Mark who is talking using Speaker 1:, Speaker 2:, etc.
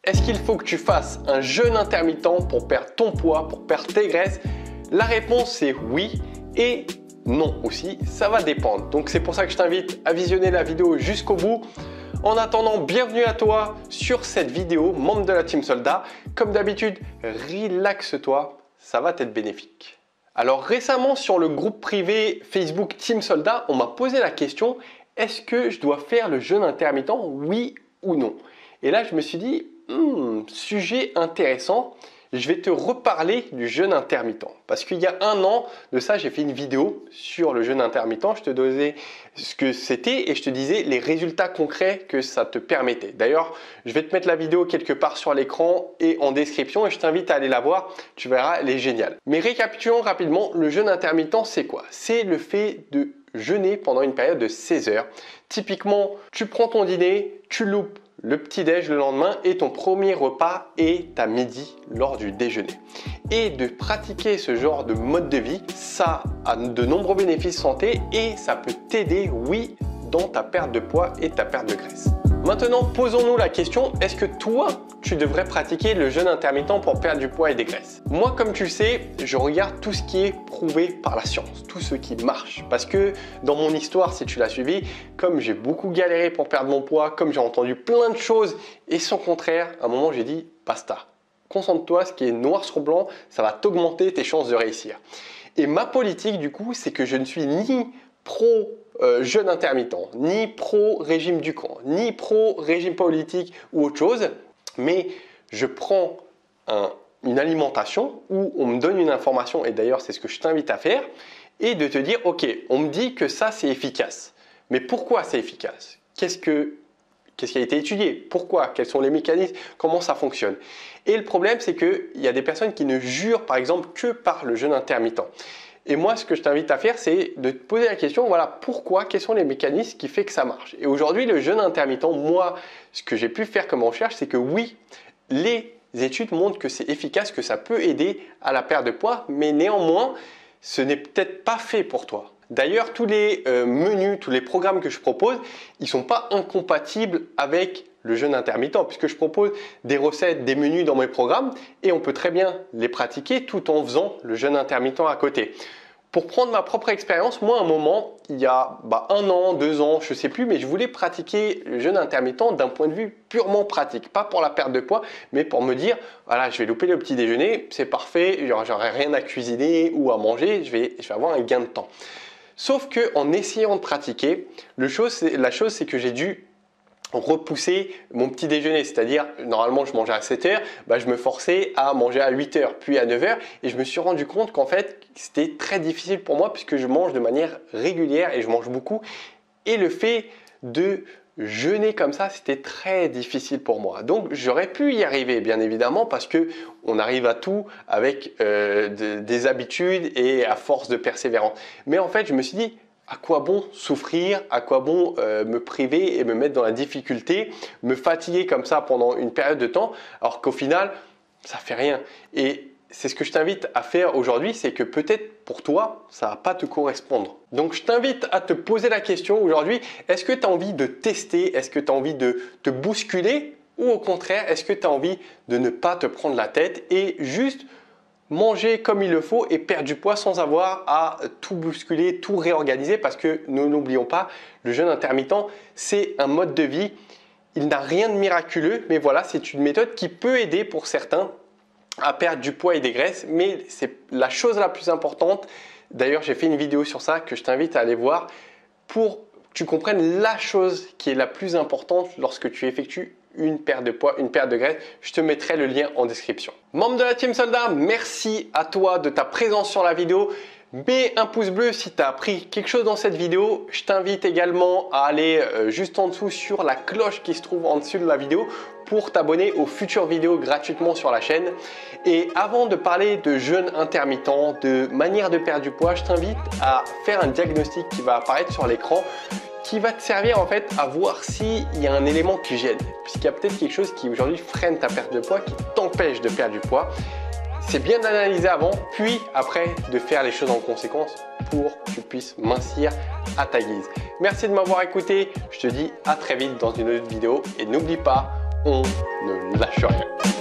Speaker 1: Est-ce qu'il faut que tu fasses un jeûne intermittent pour perdre ton poids, pour perdre tes graisses? La réponse est oui et non aussi, ça va dépendre. Donc c'est pour ça que je t'invite à visionner la vidéo jusqu'au bout. En attendant, bienvenue à toi sur cette vidéo, membre de la Team Soldat. Comme d'habitude, relaxe-toi, ça va t'être bénéfique. Alors récemment sur le groupe privé Facebook Team Soldat, on m'a posé la question, est-ce que je dois faire le jeûne intermittent, oui ou non? Et là je me suis dit, sujet intéressant, je vais te reparler du jeûne intermittent. Parce qu'il y a un an de ça, j'ai fait une vidéo sur le jeûne intermittent. Je te disais ce que c'était et je te disais les résultats concrets que ça te permettait. D'ailleurs, je vais te mettre la vidéo quelque part sur l'écran et en description et je t'invite à aller la voir. Tu verras, elle est géniale. Mais récapitulons rapidement, le jeûne intermittent, c'est quoi? C'est le fait de jeûner pendant une période de 16 heures. Typiquement, tu prends ton dîner, tu loupes le petit-déj le lendemain et ton premier repas est à midi lors du déjeuner. Et de pratiquer ce genre de mode de vie, ça a de nombreux bénéfices santé et ça peut t'aider, oui, dans ta perte de poids et ta perte de graisse. Maintenant, posons-nous la question, est-ce que toi, tu devrais pratiquer le jeûne intermittent pour perdre du poids et des graisses? Moi, comme tu le sais, je regarde tout ce qui est prouvé par la science, tout ce qui marche. Parce que dans mon histoire, si tu l'as suivi, comme j'ai beaucoup galéré pour perdre mon poids, comme j'ai entendu plein de choses et son contraire, à un moment, j'ai dit basta. Concentre-toi, ce qui est noir sur blanc, ça va t'augmenter tes chances de réussir. Et ma politique, du coup, c'est que je ne suis ni pro jeûne intermittent, ni pro régime du camp, ni pro régime politique ou autre chose, mais je prends une alimentation où on me donne une information, et d'ailleurs c'est ce que je t'invite à faire, et de te dire ok, on me dit que ça c'est efficace, mais pourquoi c'est efficace? Qu'est-ce qui a été étudié? Pourquoi? Quels sont les mécanismes? Comment ça fonctionne? Et le problème c'est qu'il y a des personnes qui ne jurent par exemple que par le jeûne intermittent. Et moi, ce que je t'invite à faire, c'est de te poser la question, voilà, pourquoi, quels sont les mécanismes qui font que ça marche? Et aujourd'hui, le jeûne intermittent, moi, ce que j'ai pu faire comme recherche, c'est que oui, les études montrent que c'est efficace, que ça peut aider à la perte de poids, mais néanmoins, ce n'est peut-être pas fait pour toi. D'ailleurs, tous les menus, tous les programmes que je propose, ils ne sont pas incompatibles avec le jeûne intermittent, puisque je propose des recettes, des menus dans mes programmes et on peut très bien les pratiquer tout en faisant le jeûne intermittent à côté. Pour prendre ma propre expérience, moi à un moment, il y a 1 an, 2 ans, je ne sais plus, mais je voulais pratiquer le jeûne intermittent d'un point de vue purement pratique, pas pour la perte de poids, mais pour me dire, voilà, je vais louper le petit déjeuner, c'est parfait, j'aurai rien à cuisiner ou à manger, je vais avoir un gain de temps. Sauf qu'en essayant de pratiquer, la chose c'est que j'ai dû repousser mon petit déjeuner, c'est-à-dire normalement je mangeais à 7 heures, je me forçais à manger à 8 heures puis à 9 heures et je me suis rendu compte qu'en fait c'était très difficile pour moi puisque je mange de manière régulière et je mange beaucoup et le fait de jeûner comme ça c'était très difficile pour moi. Donc j'aurais pu y arriver bien évidemment parce que on arrive à tout avec des habitudes et à force de persévérance. Mais en fait je me suis dit à quoi bon souffrir, à quoi bon me priver et me mettre dans la difficulté, me fatiguer comme ça pendant une période de temps, alors qu'au final, ça fait rien. Et c'est ce que je t'invite à faire aujourd'hui, c'est que peut-être pour toi, ça ne va pas te correspondre. Donc je t'invite à te poser la question aujourd'hui, est-ce que tu as envie de tester, est-ce que tu as envie de te bousculer ou au contraire, est-ce que tu as envie de ne pas te prendre la tête et juste manger comme il le faut et perdre du poids sans avoir à tout bousculer, tout réorganiser parce que nous n'oublions pas, le jeûne intermittent, c'est un mode de vie. Il n'a rien de miraculeux, mais voilà, c'est une méthode qui peut aider pour certains à perdre du poids et des graisses, mais c'est la chose la plus importante. D'ailleurs, j'ai fait une vidéo sur ça que je t'invite à aller voir pour que tu comprennes la chose qui est la plus importante lorsque tu effectues une perte de poids, une perte de graisse. Je te mettrai le lien en description. Membre de la Team Soldat, merci à toi de ta présence sur la vidéo. Mets un pouce bleu si tu as appris quelque chose dans cette vidéo. Je t'invite également à aller juste en dessous sur la cloche qui se trouve en dessous de la vidéo pour t'abonner aux futures vidéos gratuitement sur la chaîne. Et avant de parler de jeûne intermittent, de manière de perdre du poids, je t'invite à faire un diagnostic qui va apparaître sur l'écran qui va te servir en fait à voir s'il y a un élément qui gêne, puisqu'il y a peut-être quelque chose qui aujourd'hui freine ta perte de poids, qui t'empêche de perdre du poids. C'est bien d'analyser avant, puis après de faire les choses en conséquence pour que tu puisses mincir à ta guise. Merci de m'avoir écouté, je te dis à très vite dans une autre vidéo et n'oublie pas, on ne lâche rien.